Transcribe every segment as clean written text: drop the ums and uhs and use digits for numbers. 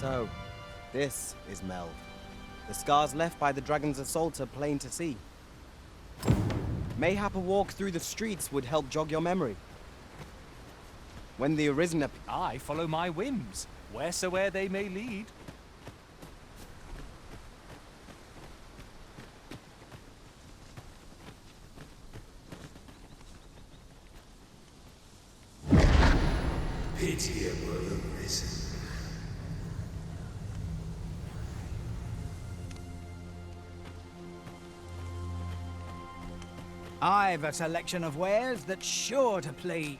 So, this is Mel. The scars left by the dragon's assault are plain to see. Mayhap a walk through the streets would help jog your memory. When the Arisen I follow my whims, wheresoe'er they may lead. Pitiable Arisen. I've a selection of wares that's sure to please.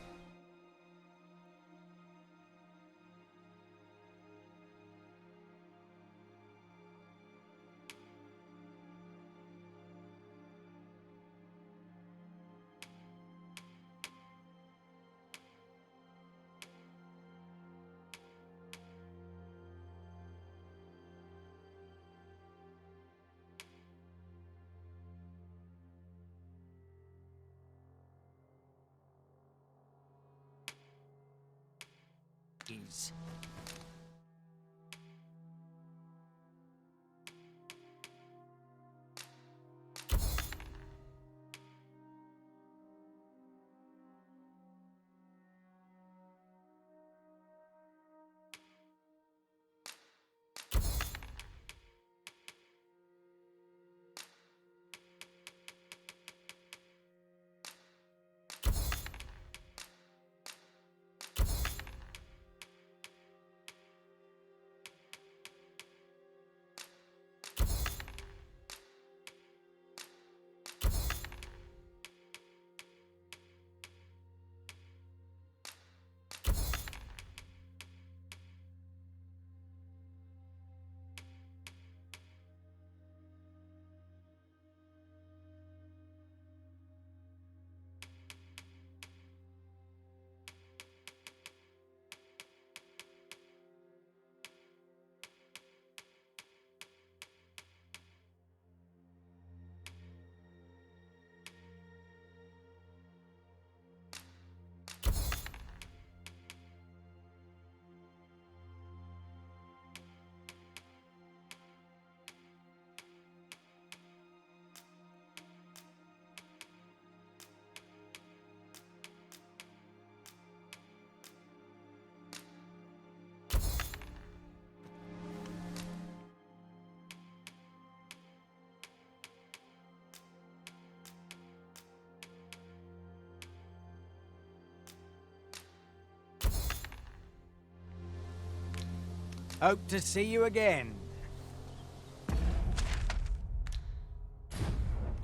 Hope to see you again.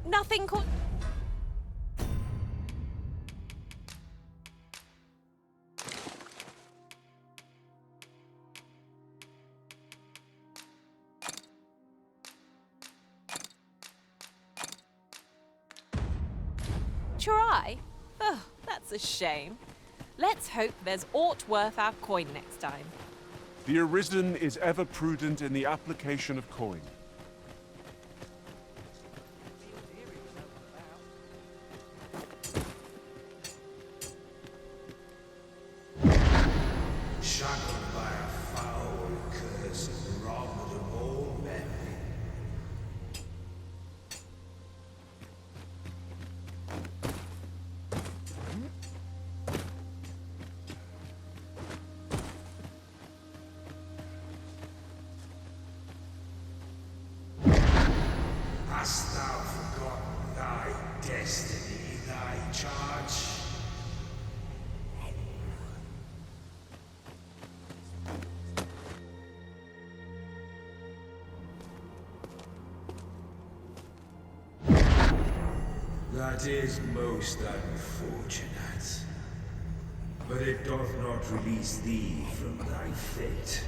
Nothing called. Try? Oh, that's a shame. Let's hope there's aught worth our coin next time. The Arisen is ever prudent in the application of coin. Shackled by a foul curse and robbed of all memory. Hast thou forgotten thy destiny, thy charge? That is most unfortunate. But it doth not release thee from thy fate.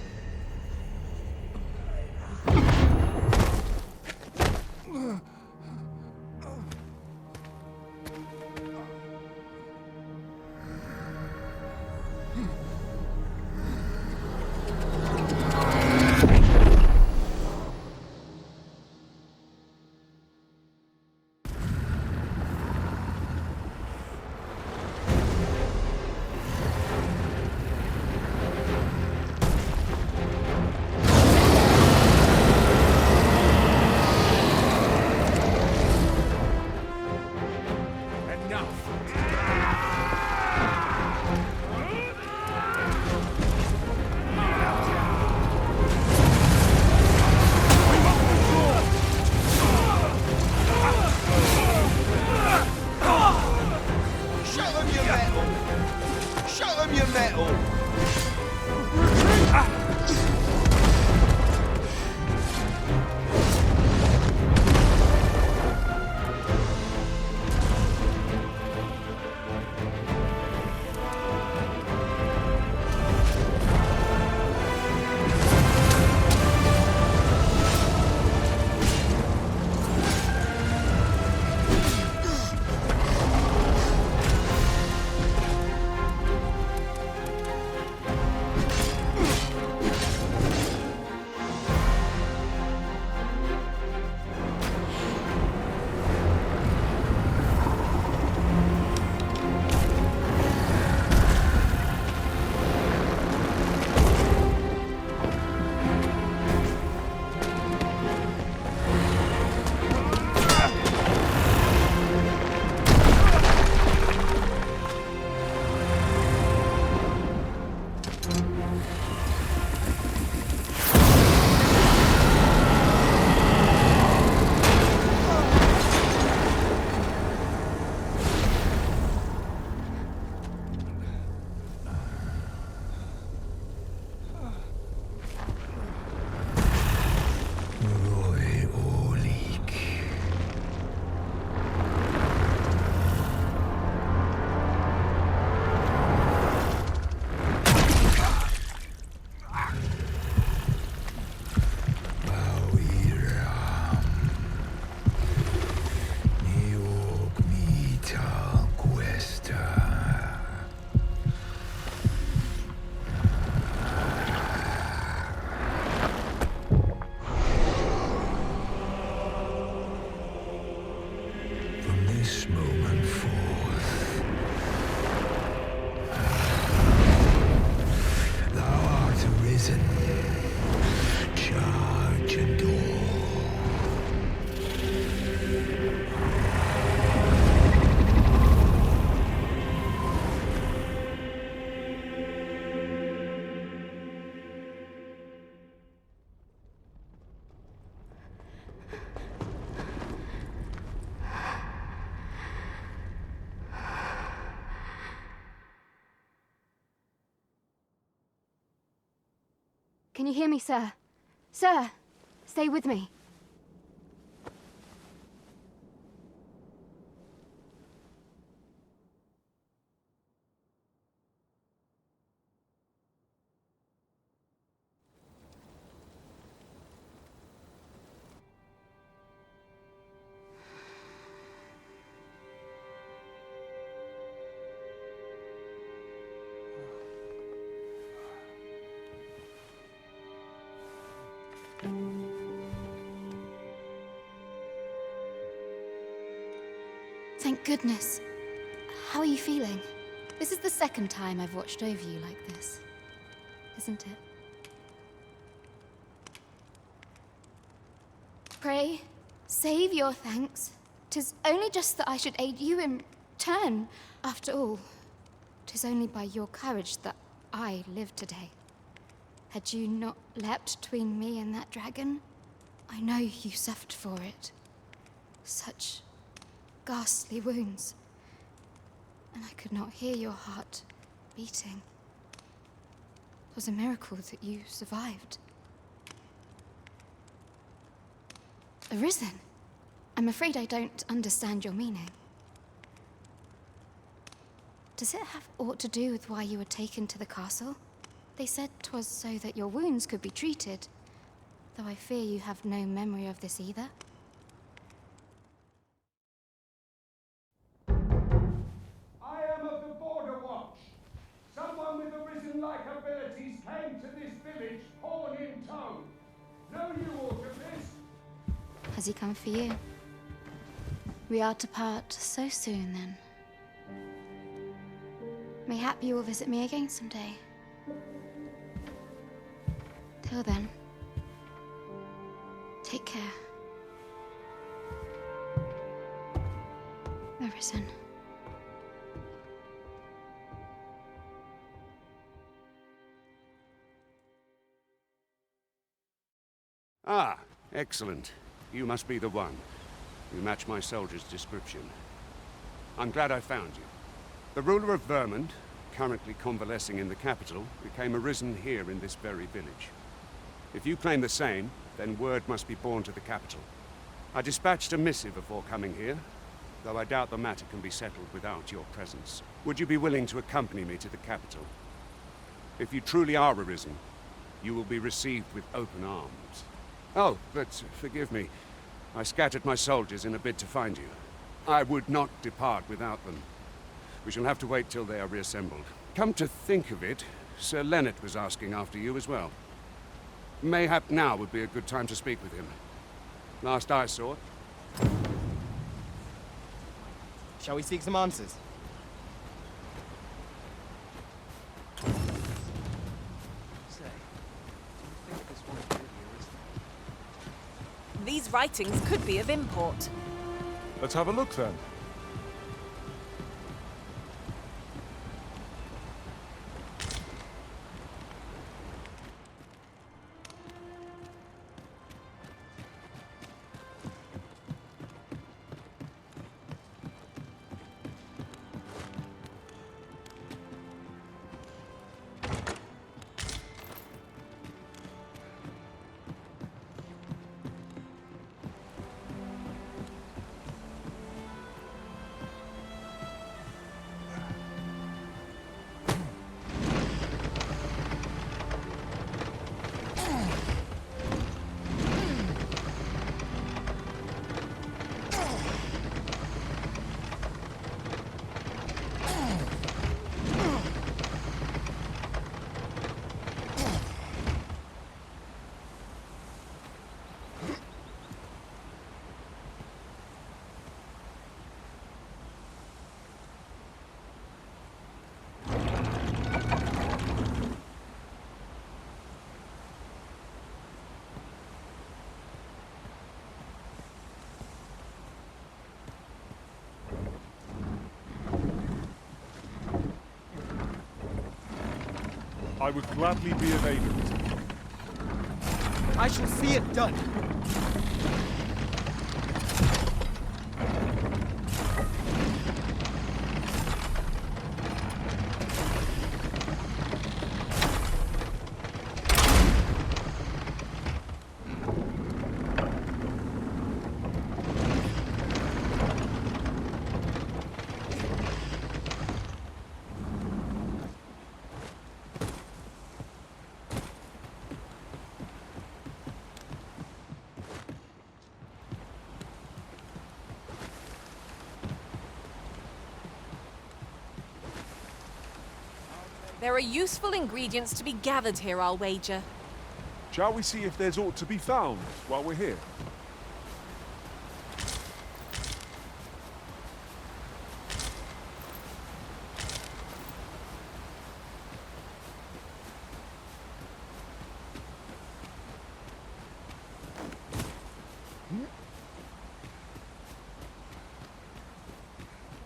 this moment forth. Thou art arisen. Charge and all. Can you hear me, sir? Sir, stay with me. Thank goodness. How are you feeling? This is the second time I've watched over you like this, isn't it? Pray, save your thanks. 'Tis only just that I should aid you in turn. After all, 'tis only by your courage that I live today. Had you not leapt between me and that dragon, I know you suffered for it. Such ghastly wounds, and I could not hear your heart beating. It was a miracle that you survived. Arisen? I'm afraid I don't understand your meaning. Does it have aught to do with why you were taken to the castle? They said 'twas so that your wounds could be treated, though I fear you have no memory of this either. I am of the Border Watch. Someone with Arisen-like abilities came to this village, horn in tow. Know you aught of this? Has he come for you? We are to part so soon, then. Mayhap you will visit me again someday. Till then, take care. Arisen. Ah, excellent. You must be the one. You match my soldier's description. I'm glad I found you. The ruler of Vermont, currently convalescing in the capital, became arisen here in this very village. If you claim the same, then word must be borne to the capital. I dispatched a missive before coming here, though I doubt the matter can be settled without your presence. Would you be willing to accompany me to the capital? If you truly are arisen, you will be received with open arms. Oh, but forgive me. I scattered my soldiers in a bid to find you. I would not depart without them. We shall have to wait till they are reassembled. Come to think of it, Sir Leonard was asking after you as well. Mayhap now would be a good time to speak with him. Last I saw it. Shall we seek some answers? These writings could be of import. Let's have a look then. I would gladly be of aid of it. I shall see it done. There are useful ingredients to be gathered here, I'll wager. Shall we see if there's aught to be found while we're here?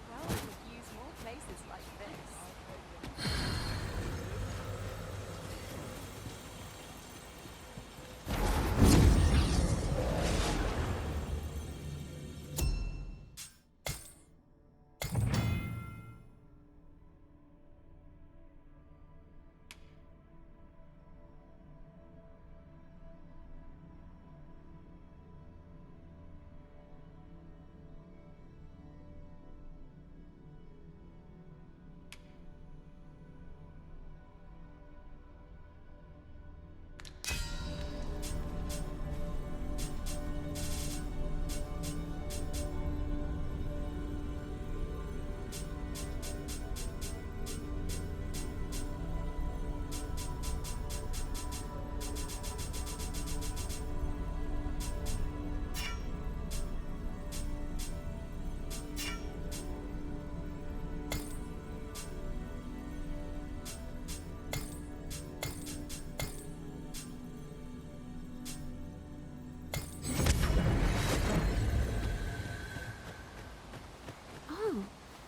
Well, we could use more places like this.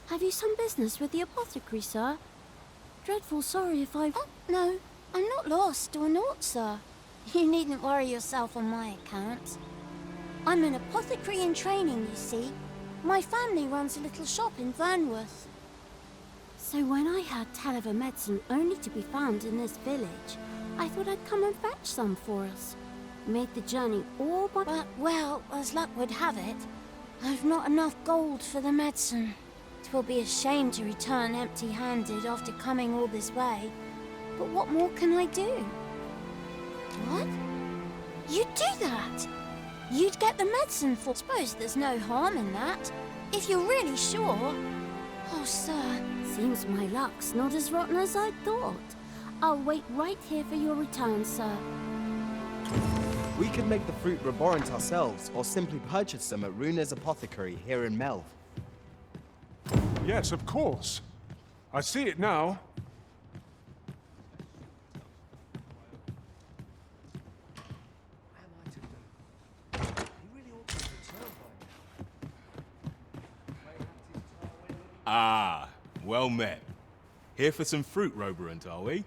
Have you some business with the apothecary, sir? Dreadful sorry if I've... Oh, no. I'm not lost or naught, sir. You needn't worry yourself on my account. I'm an apothecary in training, you see. My family runs a little shop in Vernworth. So when I heard tell of a medicine only to be found in this village, I thought I'd come and fetch some for us. Made the journey all by... But, well, as luck would have it, I've not enough gold for the medicine. 'Twill be a shame to return empty-handed after coming all this way. But what more can I do? What? You'd do that? You'd get the medicine for... Suppose there's no harm in that, if you're really sure. Oh, sir. Seems my luck's not as rotten as I thought. I'll wait right here for your return, sir. We could make the fruit reborant ourselves, or simply purchase them at Runa's apothecary here in Melv. Yes, of course. I see it now. Ah, well met. Here for some fruit, Roborant, are we?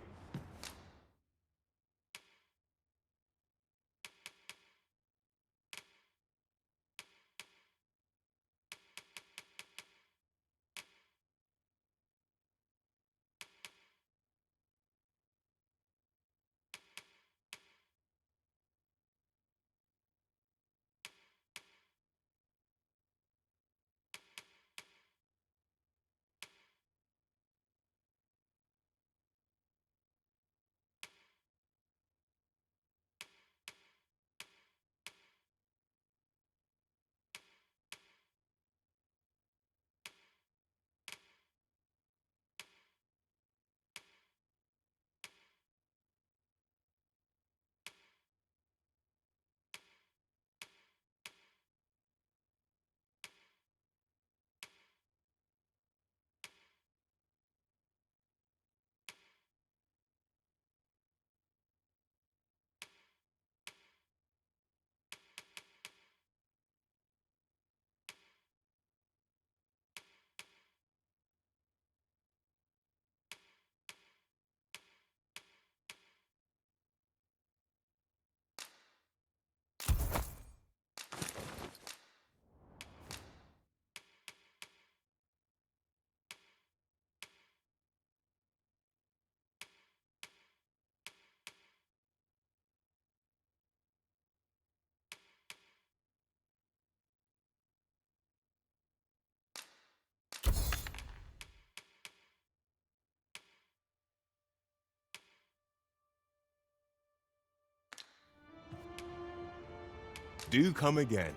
Do come again.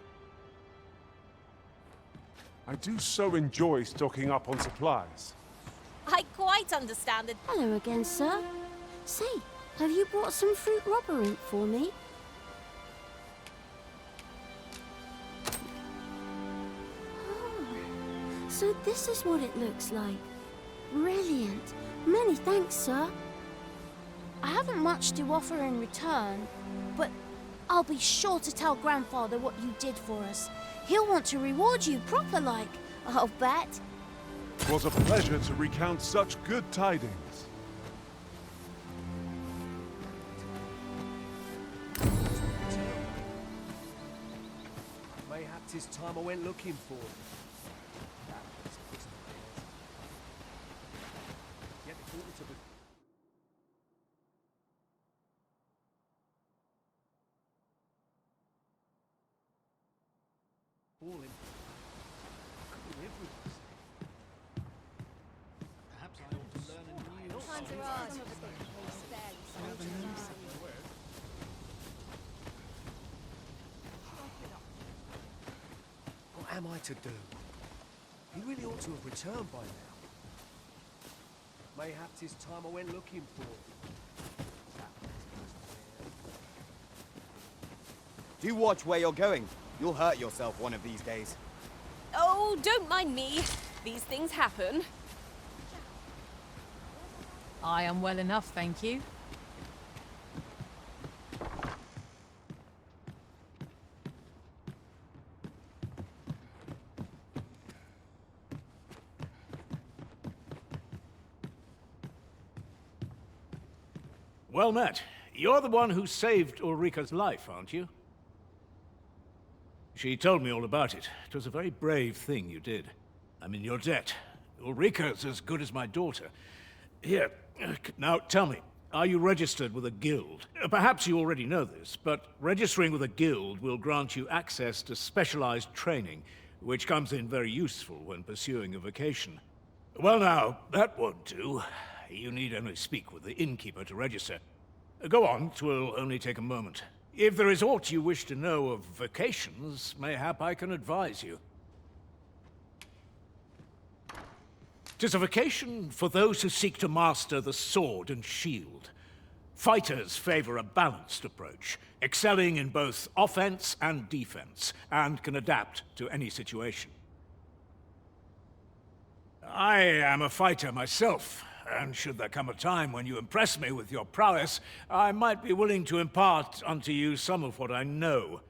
I do so enjoy stocking up on supplies. I quite understand it. Hello again, sir. Say, have you brought some fruit rubber ink for me? Oh, so this is what it looks like. Brilliant. Many thanks, sir. I haven't much to offer in return, but I'll be sure to tell Grandfather what you did for us. He'll want to reward you proper-like, I'll bet. It was a pleasure to recount such good tidings. Mayhap 'tis time I went looking for. Yet the quarter to the... Falling. Could be everything. Perhaps I ought to learn a new... Times are hard. What am I to do? He really ought to have returned by now. Mayhap 'tis time I went looking for. Do watch where you're going. You'll hurt yourself one of these days. Oh, don't mind me. These things happen. I am well enough, thank you. Well met. You're the one who saved Ulrika's life, aren't you? She told me all about it. It was a very brave thing you did. I'm in your debt. Ulrika's as good as my daughter. Here, now tell me, are you registered with a guild? Perhaps you already know this, but registering with a guild will grant you access to specialized training, which comes in very useful when pursuing a vocation. Well now, that won't do. You need only speak with the innkeeper to register. Go on, 'twill only take a moment. If there is aught you wish to know of vocations, mayhap I can advise you. 'Tis a vocation for those who seek to master the sword and shield. Fighters favor a balanced approach, excelling in both offense and defense, and can adapt to any situation. I am a fighter myself, and should there come a time when you impress me with your prowess, I might be willing to impart unto you some of what I know.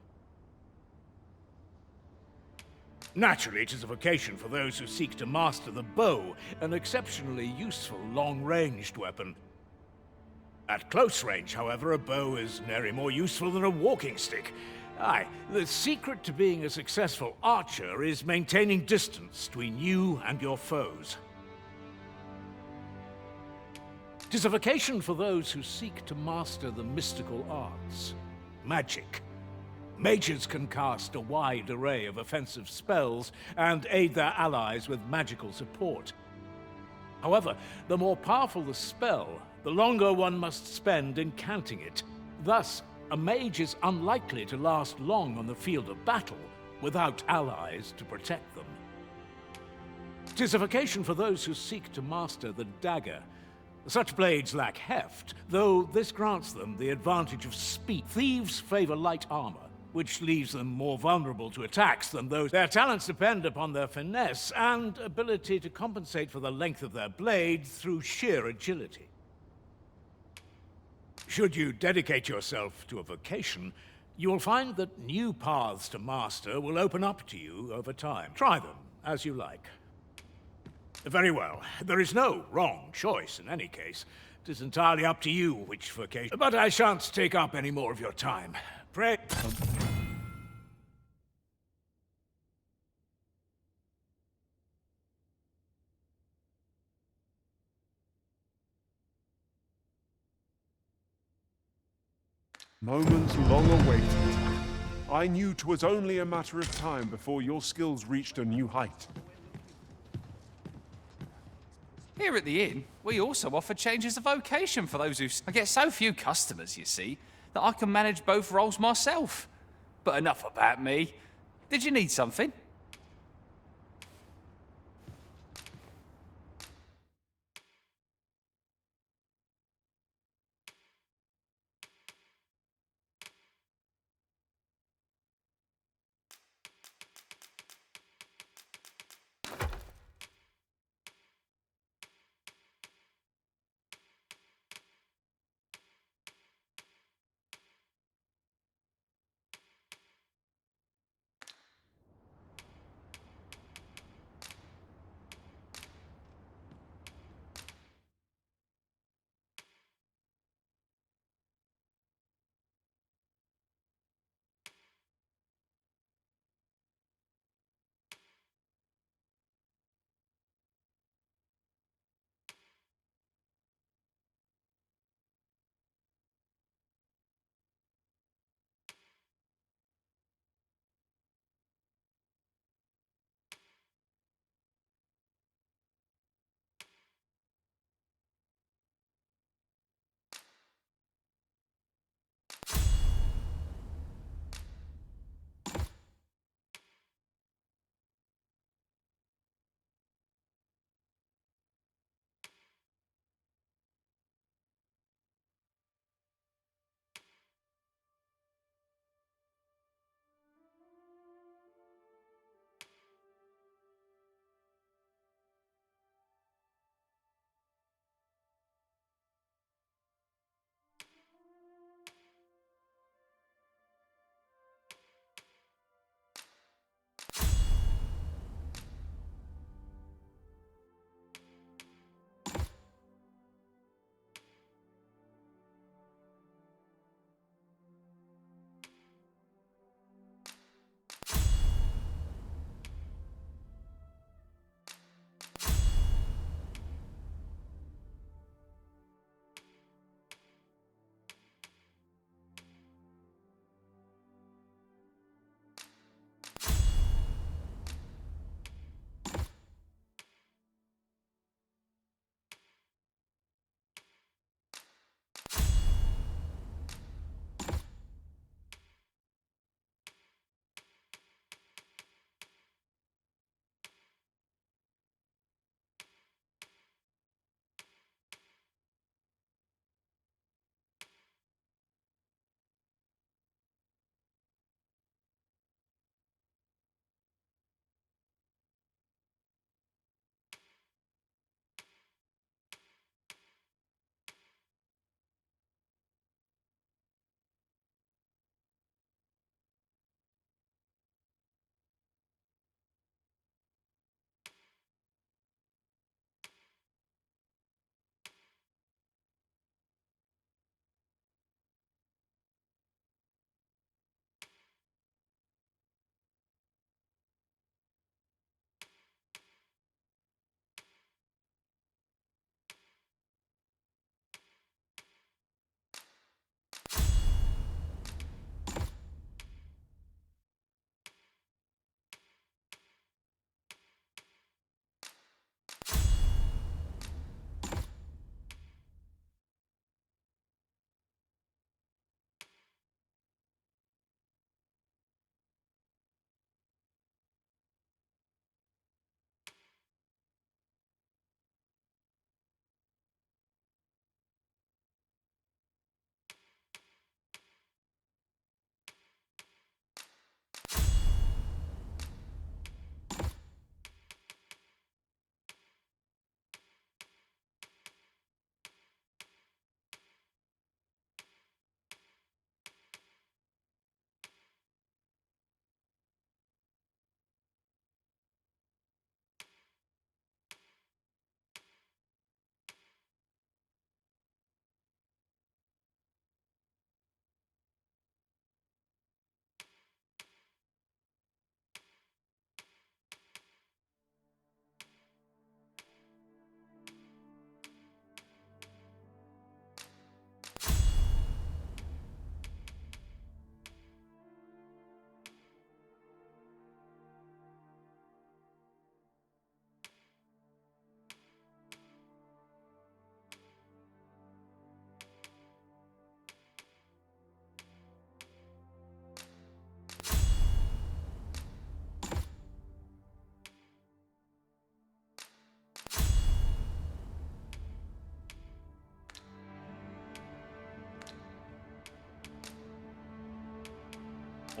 Naturally, it is a vocation for those who seek to master the bow, an exceptionally useful long-ranged weapon. At close range, however, a bow is nary more useful than a walking stick. Aye, the secret to being a successful archer is maintaining distance between you and your foes. It is a vocation for those who seek to master the mystical arts. Magic. Mages can cast a wide array of offensive spells and aid their allies with magical support. However, the more powerful the spell, the longer one must spend in counting it. Thus, a mage is unlikely to last long on the field of battle without allies to protect them. It is a vocation for those who seek to master the dagger. Such blades lack heft, though this grants them the advantage of speed. Thieves favor light armor, which leaves them more vulnerable to attacks than those. Their talents depend upon their finesse and ability to compensate for the length of their blade through sheer agility. Should you dedicate yourself to a vocation, you will find that new paths to master will open up to you over time. Try them as you like. Very well. There is no wrong choice in any case. It is entirely up to you which vocation. But I shan't take up any more of your time. Pray. Moments long awaited. I knew 'twas only a matter of time before your skills reached a new height. Here at the inn, we also offer changes of vocation for those who... I get so few customers, you see, that I can manage both roles myself. But enough about me. Did you need something?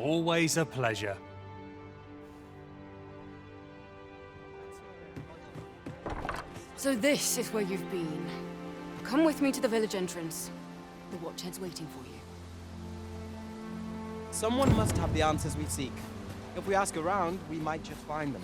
Always a pleasure. So this is where you've been. Come with me to the village entrance. The Watchhead's waiting for you. Someone must have the answers we seek. If we ask around, we might just find them.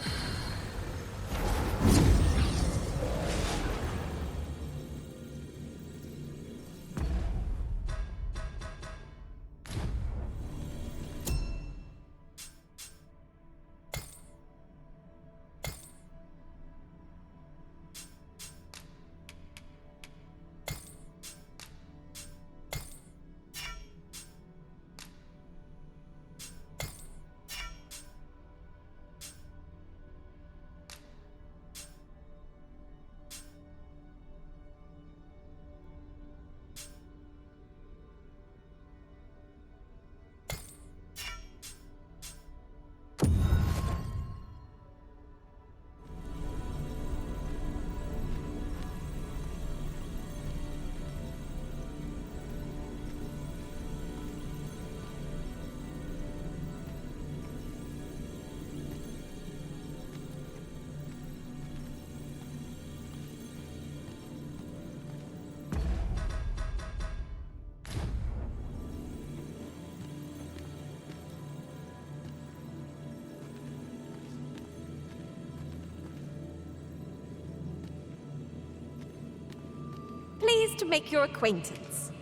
Pleased to make your acquaintance.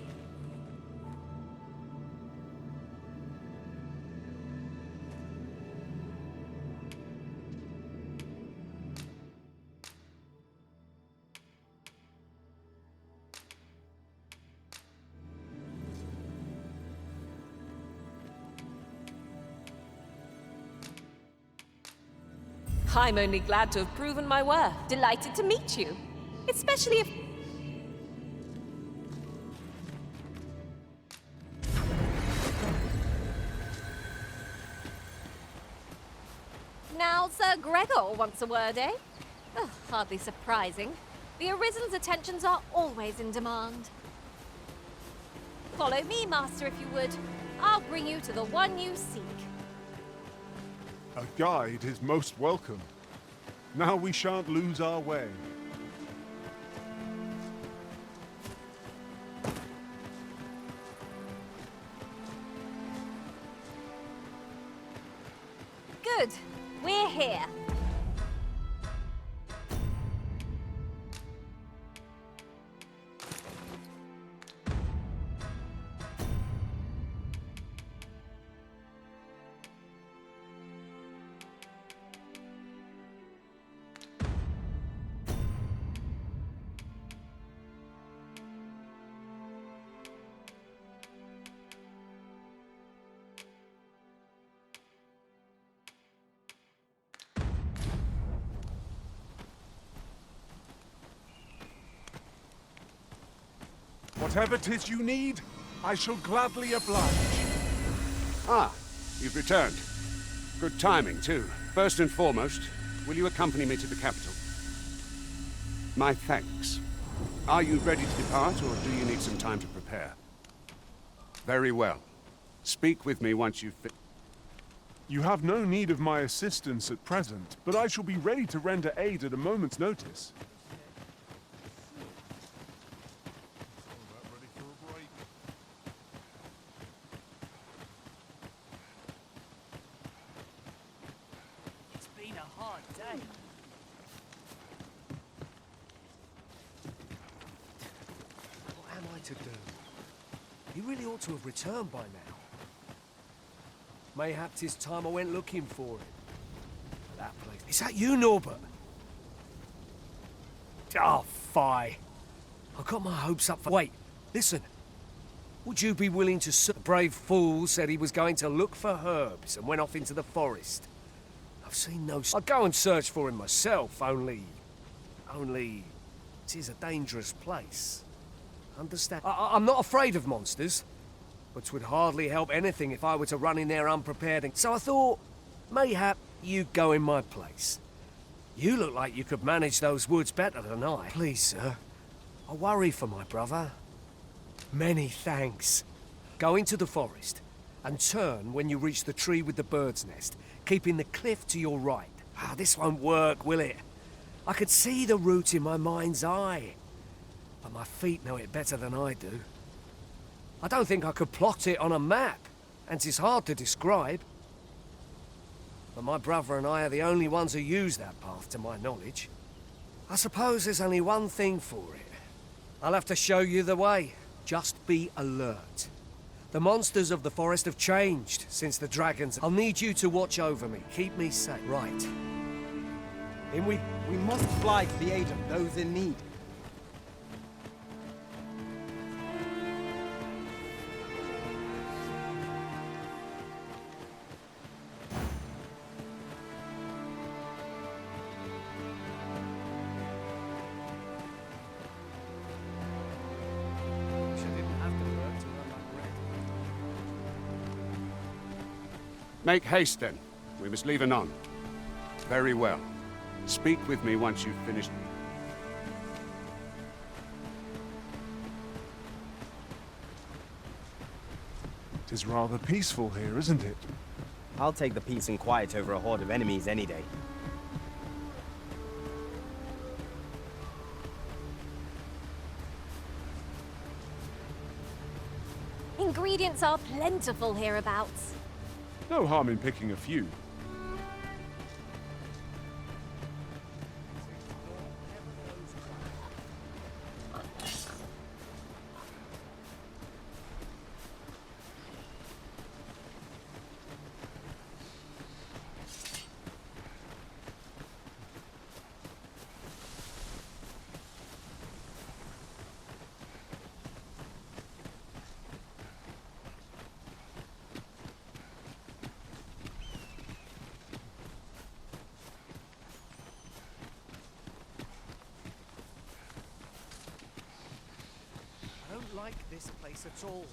I'm only glad to have proven my worth. Delighted to meet you. Especially if... Now, Sir Gregor wants a word, eh? Ugh, hardly surprising. The Arisen's attentions are always in demand. Follow me, Master, if you would. I'll bring you to the one you seek. A guide is most welcome. Now we shan't lose our way. Good. We're here. Whatever 'tis you need, I shall gladly oblige. Ah, you've returned. Good timing, too. First and foremost, will you accompany me to the capital? My thanks. Are you ready to depart, or do you need some time to prepare? Very well. Speak with me once you've You have no need of my assistance at present, but I shall be ready to render aid at a moment's notice. It's been a hard day. What am I to do? He really ought to have returned by now. Mayhap 'tis time I went looking for him. That place. Is that you, Norbert? Oh, fie. I got my hopes up for... Wait, listen. Would you be willing to... The brave fool said he was going to look for herbs and went off into the forest. I've seen no... I'd go and search for him myself, only... It is a dangerous place. Understand? I'm not afraid of monsters, but 'twould hardly help anything if I were to run in there unprepared, and so I thought, mayhap you'd go in my place. You look like you could manage those woods better than I. Please, sir, I worry for my brother. Many thanks. Go into the forest, and turn when you reach the tree with the bird's nest, keeping the cliff to your right. Ah, this won't work, will it? I could see the route in my mind's eye, but my feet know it better than I do. I don't think I could plot it on a map, and it's hard to describe. But my brother and I are the only ones who use that path, to my knowledge. I suppose there's only one thing for it. I'll have to show you the way. Just be alert. The monsters of the forest have changed since the dragons. I'll need you to watch over me, keep me safe. Right. In we... We must fly to the aid of those in need. Make haste, then. We must leave anon. Very well. Speak with me once you've finished. It is rather peaceful here, isn't it? I'll take the peace and quiet over a horde of enemies any day. Ingredients are plentiful hereabouts. No harm in picking a few. I don't like this place at all.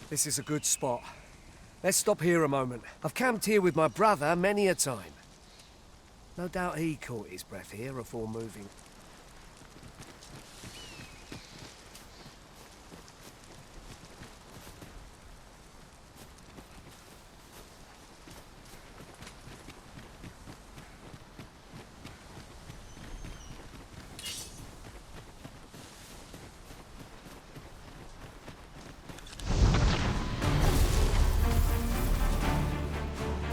This is a good spot. Let's stop here a moment. I've camped here with my brother many a time. No doubt he caught his breath here before moving.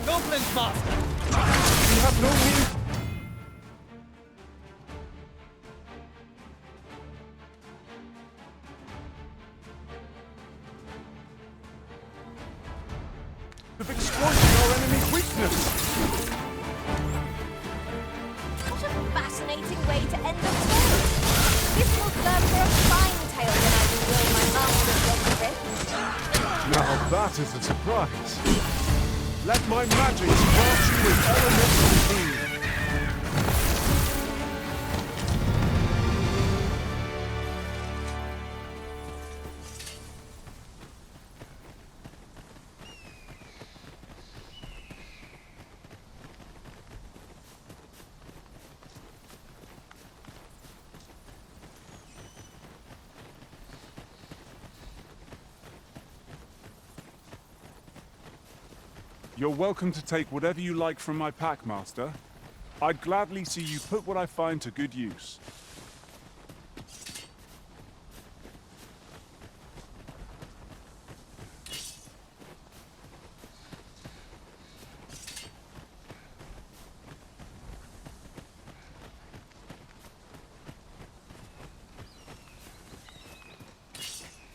Goblins, Master! You have no need... of exploiting our enemy's weakness! What a fascinating way to end the story. This will serve for a fine tale when I reveal my master's doctrine. Now that is a surprise. Let my magic spark you with elemental food. You're welcome to take whatever you like from my pack, Master. I'd gladly see you put what I find to good use.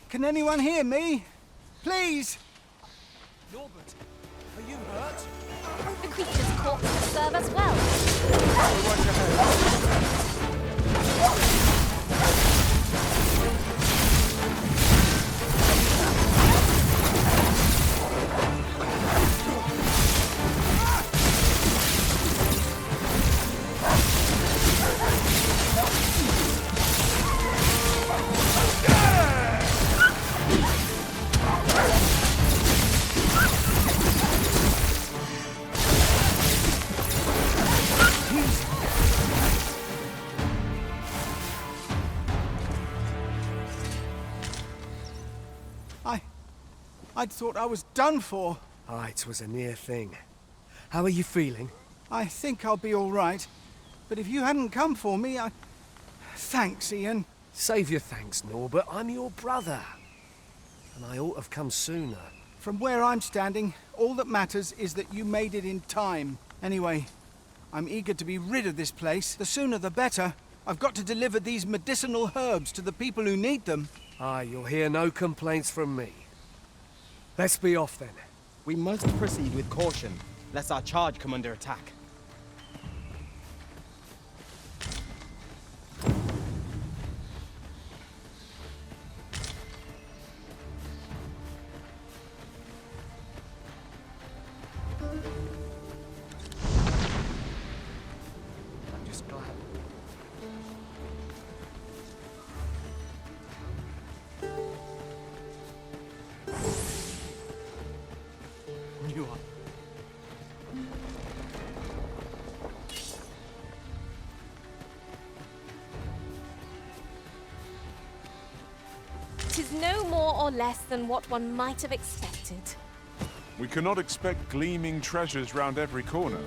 Can anyone hear me? Please! Norbert, are you hurt? The creature's corpse will serve us well. I'd thought I was done for. Aye, it was a near thing. How are you feeling? I think I'll be all right. But if you hadn't come for me, I... Thanks, Ian. Save your thanks, Norbert. I'm your brother. And I ought to have come sooner. From where I'm standing, all that matters is that you made it in time. Anyway, I'm eager to be rid of this place. The sooner the better. I've got to deliver these medicinal herbs to the people who need them. Aye, you'll hear no complaints from me. Let's be off then. We must proceed with caution, lest our charge come under attack. I'm just glad. You are. Tis no more or less than what one might have expected. We cannot expect gleaming treasures round every corner.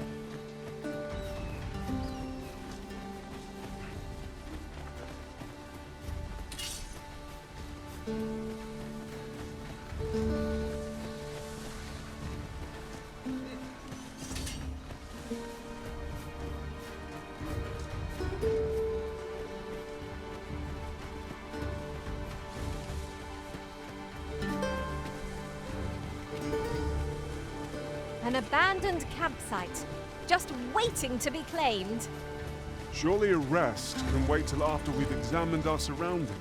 An abandoned campsite, just waiting to be claimed. Surely a rest can wait till after we've examined our surroundings.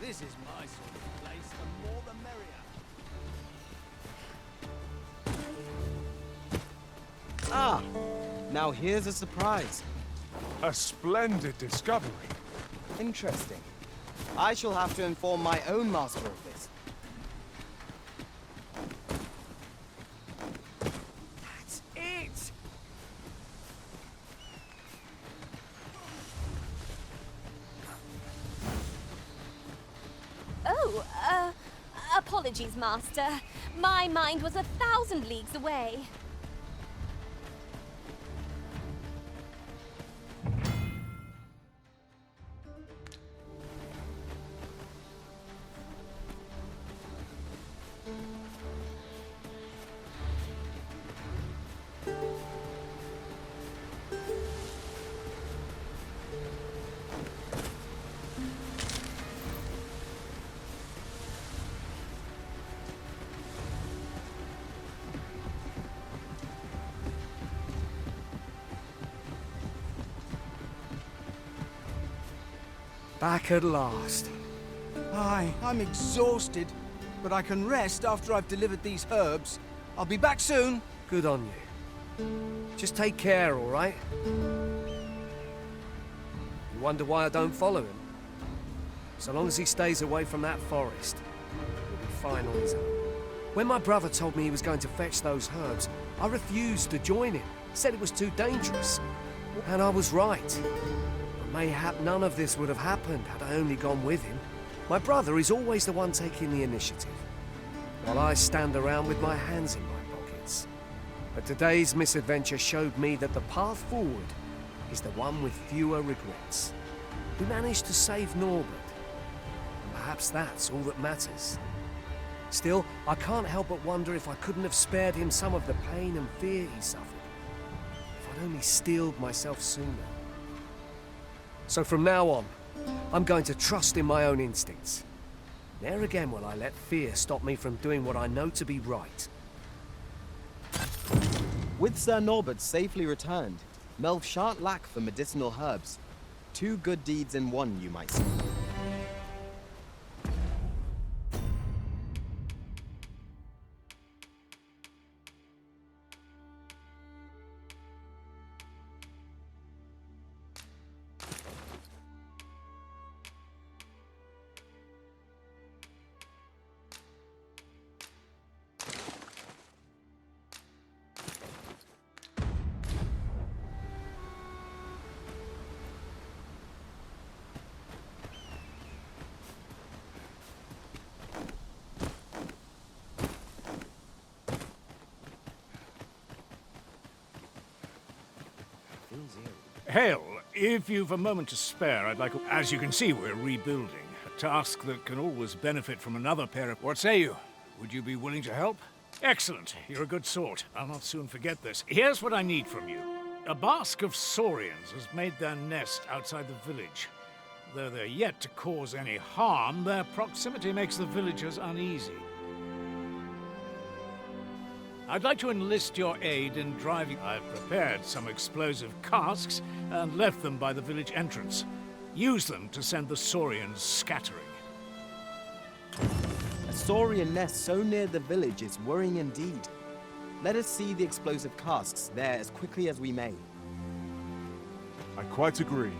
This is my sort of place, the more the merrier. Ah! Now here's a surprise. A splendid discovery. Interesting. I shall have to inform my own master of this. That's it! Oh, apologies, Master. My mind was 1,000 leagues away. Back at last. Aye, I'm exhausted, but I can rest after I've delivered these herbs. I'll be back soon. Good on you. Just take care, all right? You wonder why I don't follow him? So long as he stays away from that forest, he'll be fine on his own. When my brother told me he was going to fetch those herbs, I refused to join him. Said it was too dangerous. And I was right. But mayhap none of this would have happened had I only gone with him. My brother is always the one taking the initiative, while I stand around with my hands in my pockets. But today's misadventure showed me that the path forward is the one with fewer regrets. We managed to save Norbert, and perhaps that's all that matters. Still, I can't help but wonder if I couldn't have spared him some of the pain and fear he suffered, if I'd only steeled myself sooner. So from now on, I'm going to trust in my own instincts. Ne'er again will I let fear stop me from doing what I know to be right. With Sir Norbert safely returned, Melv shan't lack for medicinal herbs. 2 good deeds in one, you might say. Hale, if you've a moment to spare, I'd like... As you can see, we're rebuilding. A task that can always benefit from another pair of... What say you? Would you be willing to help? Excellent. You're a good sort. I'll not soon forget this. Here's what I need from you. A bask of saurians has made their nest outside the village. Though they're yet to cause any harm, their proximity makes the villagers uneasy. I'd like to enlist your aid in driving... I've prepared some explosive casks and left them by the village entrance. Use them to send the saurians scattering. A saurian nest so near the village is worrying indeed. Let us see the explosive casks there as quickly as we may. I quite agree.